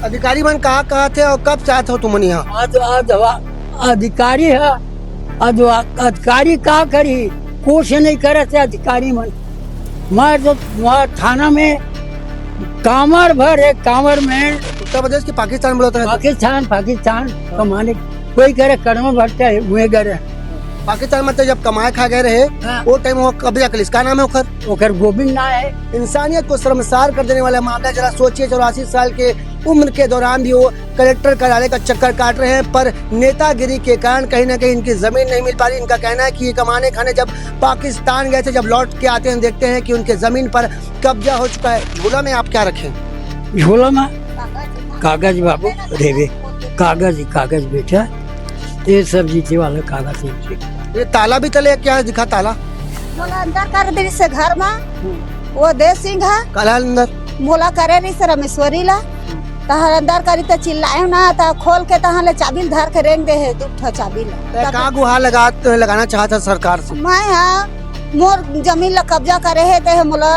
अधिकारी मन कहाँ थे और कब से आते हो तुम यहाँ? आज अधिकारी है। आज अधिकारी का करी, कुछ नहीं करे थे अधिकारी मन। मैं तो वहाँ थाना में कांवर भर है, कांवर में उत्तर प्रदेश की पाकिस्तान बोलते हैं। पाकिस्तान कमाने कोई करे कर्म भरता है वे करे। पाकिस्तान में तो जब कमाए खा गए रहे हाँ। वो टाइम वो कब्जा कर, इसका नाम है ओकर गोविंद ना है। इंसानियत को शर्मसार कर देने वाला मामला। जरा सोचिए, 84 साल के उम्र के दौरान भी वो कलेक्टर कार्यालय का चक्कर काट रहे हैं, पर नेतागिरी के कारण कहीं ना कहीं इनकी जमीन नहीं मिल पा रही। इनका कहना है कि ये कमाने खाने जब पाकिस्तान गए थे, जब लौट के आते हैं देखते हैं कि उनके जमीन पर कब्जा हो चुका है। झोला में आप क्या रखें? झोला में कागज बाबू रेवे, कागज बेटा, ये सब जीते वाला कागज। ये ताला भी तले क्या दिखा ताला? मोला अंदर कर दे से घर में वो देश सिंह है। काला अंदर मोला करे रही से रमेश्वरी ला तहर अंदर करी तो चिल्लाए ना, ता खोल के तहाँ ले चाबी धर के रेंग दे है, दुठा चाबी ला। कहाँ गुहार लगाना चाहता सरकार से? मैं हाँ मोर जमीन ला कब्जा करे है, ते मोला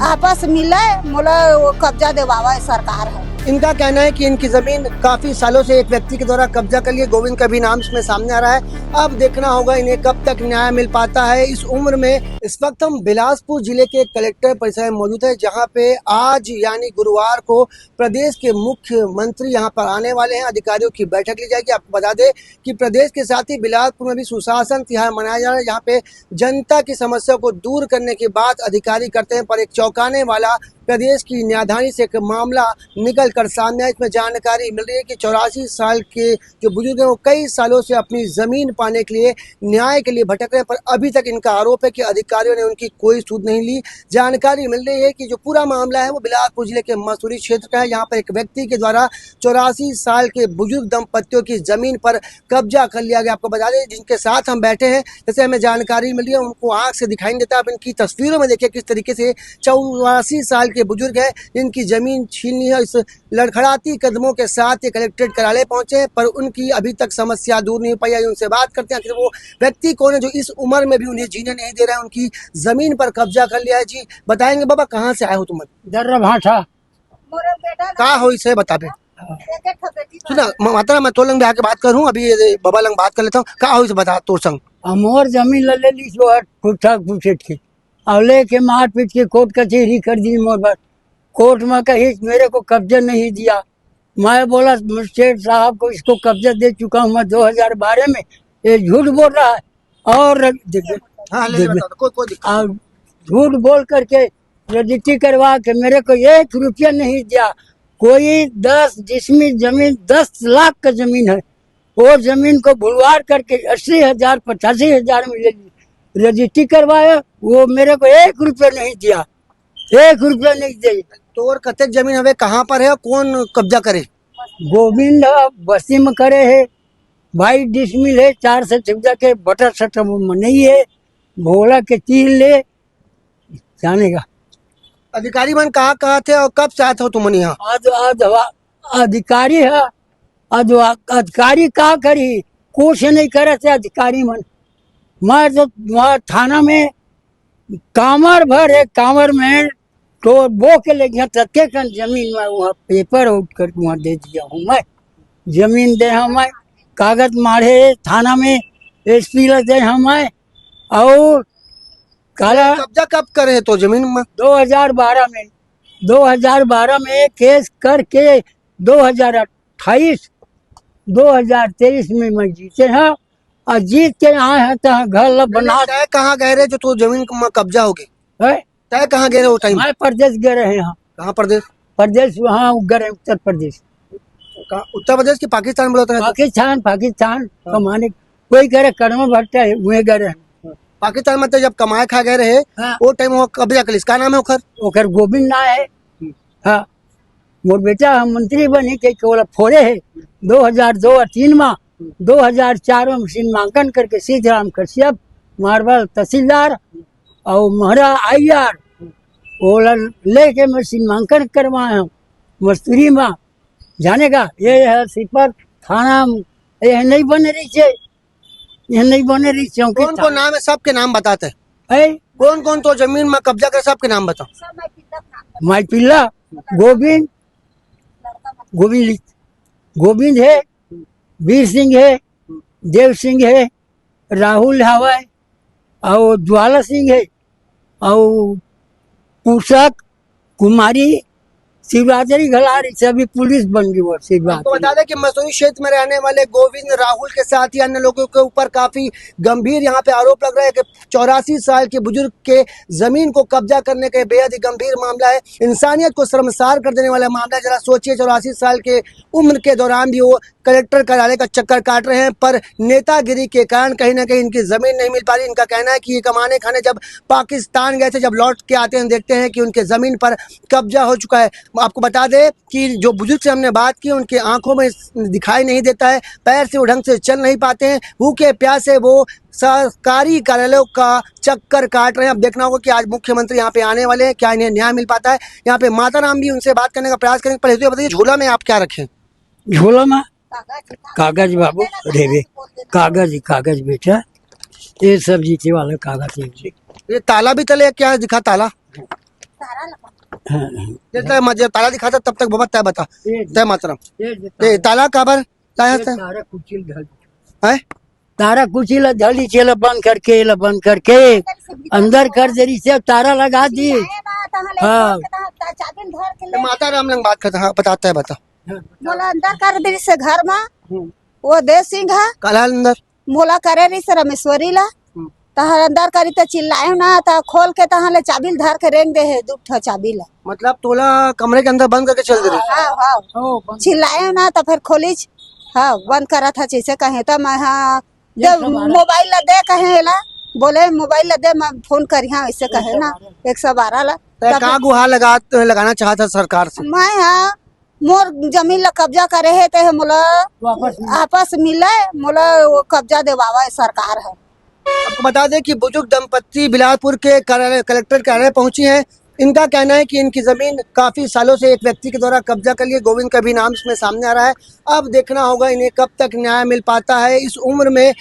आपस मिले, मोला वो कब्जा देवावा है सरकार है। इनका कहना है कि इनकी जमीन काफी सालों से एक व्यक्ति के द्वारा कब्जा कर लिए। गोविंद का भी नाम इसमें सामने आ रहा है। अब देखना होगा इन्हें कब तक न्याय मिल पाता है इस उम्र में। इस वक्त हम बिलासपुर जिले के कलेक्टर परिसर में मौजूद है, जहां पे आज यानी गुरुवार को प्रदेश के मुख्यमंत्री यहां पर आने वाले हैं। अधिकारियों की बैठक ली जाएगी। आपको बता दें कि प्रदेश के साथ ही बिलासपुर में भी सुशासन तिहार मनाया जा रहा है, जहाँ पे जनता की समस्या को दूर करने की बात अधिकारी करते हैं। पर एक चौंकाने वाला प्रदेश की न्यायधानी से एक मामला निकल कर सामने आया। इसमें जानकारी मिल रही है कि 84 साल के जो बुजुर्ग हैं वो कई सालों से अपनी जमीन पाने के लिए न्याय के लिए भटक रहे हैं, पर अभी तक इनका आरोप है कि अधिकारियों ने उनकी कोई सूद नहीं ली। जानकारी मिल रही है कि जो पूरा मामला है वो बिलासपुर जिले के मसूरी क्षेत्र का है। यहाँ पर एक व्यक्ति के द्वारा 84 साल के बुजुर्ग दंपतियों की जमीन पर कब्जा कर लिया गया। आपको बता दें जिनके साथ हम बैठे हैं, जैसे हमें जानकारी मिली है, उनको आंख से दिखाई नहीं देता। आप इनकी तस्वीरों में देखिए किस तरीके से 84 साल के बुजुर्ग है, इनकी जमीन छीनी है। इस लड़खड़ाती कदमों के साथ ये कलेक्ट्रेट कार्यालय पहुंचे हैं, पर उनकी अभी तक समस्या दूर नहीं हो पाई है। उनसे बात करते हैं आखिर वो व्यक्ति कौन है जो इस उम्र में भी उन्हें जीने नहीं दे रहा है, उनकी जमीन पर कब्जा कर लिया है। जी बताएंगे बाबा, कहाँ से आए हो तुम? दर्रा भाषा कहाँ हो इसे बता बे। सुना माता मैं तो लंग आके बात करूँ, अभी बाबा लंग बात कर लेता हूँ। कहाँ हो इसे बता तोर संग। मोर जमीन ले ली जो ठूठा पूछे थे और लेके मार पीट के कोर्ट कचहरी कर दी। मोर बात कोर्ट में कही मेरे को कब्जा नहीं दिया। मैं बोला मजिस्ट्रेट साहब को इसको कब्जा दे चुका हूँ मैं 2012 में। ये झूठ बोल रहा है और झूठ बोल करके रजिस्ट्री करवा के मेरे को 1 रुपया नहीं दिया। कोई 10 जिसमें जमीन 10 लाख का जमीन है, वो जमीन को भुलवार करके 80,000 85,000 में ले ली। रजिस्ट्री करवाया, वो मेरे को 1 रुपया नहीं दिया, 1 रुपया नहीं दिया। तो और कतक जमीन हवे कहाँ पर है, कौन कब्जा करे? गोविंद बस्ती में करे है, 22 डिसमिल है, 4 से 14 के बटर सटर नहीं है, भोला के 3 ले जानेगा। अधिकारी मन कहाँ थे और कब से आते हो तुम यहाँ? आज अधिकारी है। आज अधिकारी का करी, कुछ नहीं करे थे अधिकारी मन। मैं तो वहाँ थाना में कांवर भर है, कांवर में तो बो के ले गया तत्के का जमीन में वहाँ पेपर आउट कर वहाँ दे दिया हूँ। मैं जमीन दे हम मैं कागज मारे थाना में, एसपी लगे हम मैं। और काला कब्जा कब करे तो जमीन में? 2012 में केस करके 2028 2023 में मैं जीते हैं और जीत के आए हैं तो घर बना। तय कहाँ गए रहे जो तो जमीन में कब्जा हो गई? तय कहाँ गए रहे वो टाइम? मैं प्रदेश गए रहे हैं। कहाँ प्रदेश? प्रदेश वहाँ गए, उत्तर प्रदेश। उत्तर प्रदेश की पाकिस्तान बोलते हैं। पाकिस्तान कमाने कोई करे कर्म भरता है वे गए रहे। पाकिस्तान में तो जब कमाए खा गए रहे वो टाइम वो कब्जा कर, इसका नाम है ओकर गोविंद ना है। हाँ मोर बेटा हम मंत्री बने के बोला फोड़े है 2002 और 3 में। 2004 में सीमांकन करके सीधराम कश्यप मारवाल तहसीलदार और महरा IR बोला लेके मैं सीमांकन करवाया हूँ मस्तूरी में। जानेगा ये है सिपर थाना, ये नहीं बने रही है, ये नहीं बने रही चौकी। कौन कौन नाम है? सबके नाम बताते है। कौन कौन तो जमीन में कब्जा कर, सबके नाम बताओ। माई पिल्ला, गोविंद, गोविंद गोविंद है, वीर सिंह है, देव सिंह है, राहुल हवा है और ज्वाला सिंह है और पूषक कुमारी शिवरात्रि घलाड़ी सभी पुलिस बन गई वो आपको शिवरात्रि। बता दें कि मसूरी क्षेत्र में रहने वाले गोविंद राहुल के साथ ही अन्य लोगों के ऊपर काफी गंभीर यहाँ पे आरोप लग रहा है कि 84 साल के बुजुर्ग के जमीन को कब्जा करने का बेहद ही गंभीर मामला है, इंसानियत को शर्मसार कर देने वाला मामला है। जरा सोचिए 84 साल के उम्र के दौरान भी वो कलेक्टर कार्यालय का चक्कर काट रहे हैं, पर नेतागिरी के कारण कहीं ना कहीं इनकी जमीन नहीं मिल पा रही। इनका कहना है कि ये कमाने खाने जब पाकिस्तान गए थे, जब लौट के आते हैं देखते हैं कि उनके जमीन पर कब्जा हो चुका है। आपको बता दें कि जो बुजुर्ग से हमने बात की उनके आंखों में दिखाई नहीं देता है, पैर से वो ढंग से चल नहीं पाते हैं, भूखे प्यासे वो सरकारी कार्यालयों का चक्कर काट रहे हैं। अब देखना होगा कि आज मुख्यमंत्री यहाँ पे आने वाले हैं, क्या इन्हें न्याय मिल पाता है। यहाँ पे माता राम भी उनसे बात करने का प्रयास करेंगे। पहले तो बताइए झोला में आप क्या रखें? झोला में कागज बाबू, रेवे कागज बेटा, ये सब जीते वाला कागज है। ये ताला भी तले क्या दिखा ताला? हाँ, जब ताला दिखाता तब तक बाबा तय बता तय मातरम ये ताला काबर लाया था तारा कुचिल ढल, है? तारा कुचिल ढली चेला बंद करके अंदर कर देरी से तारा लगा दी। हाँ। माता राम लंग बात करता, हाँ बताता है बता। मोला अंदर कर दे से घर में वो देव सिंह है, काला अंदर मोला करे रही से रमेश्वरी ला तहर अंदर करी तो चिल्लायो ना ता खोल के तहाँ ले चाबी धर के रेंग दे है दुठा चाबी ला। मतलब तोला कमरे के अंदर बंद करके चल दे रही? हाँ चिल्लायो ना तो फिर खोलीच, हाँ बंद करा था जैसे कहे तो मैं हाँ मोबाइल ला दे कहे ला, बोले मोबाइल ला दे मैं फोन करी, हाँ ऐसे कहे ना 112 ला। का गुहार लगाना चाहता सरकार से? मैं हाँ मोर जमीन ला कब्जा करे है ते मोला आपस मिले, मोला वो कब्जा देवावा सरकार है। आपको बता दें कि बुजुर्ग दंपत्ति बिलासपुर के कलेक्टर कार्यालय पहुंची हैं। इनका कहना है कि इनकी जमीन काफी सालों से एक व्यक्ति के द्वारा कब्जा कर लिए, गोविंद का भी नाम इसमें सामने आ रहा है। अब देखना होगा इन्हें कब तक न्याय मिल पाता है। इस उम्र में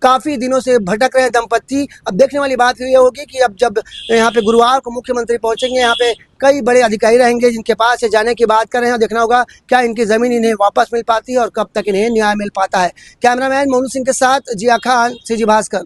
काफी दिनों से भटक रहे दंपत्ति। अब देखने वाली बात ये होगी कि अब जब यहाँ पे गुरुवार को मुख्यमंत्री पहुंचेंगे, यहाँ पे कई बड़े अधिकारी रहेंगे जिनके पास से जाने की बात कर रहे हैं। देखना होगा क्या इनकी जमीन इन्हें वापस मिल पाती है और कब तक इन्हें न्याय मिल पाता है। कैमरामैन मोनू सिंह के साथ जिया खान, सीजी भास्कर।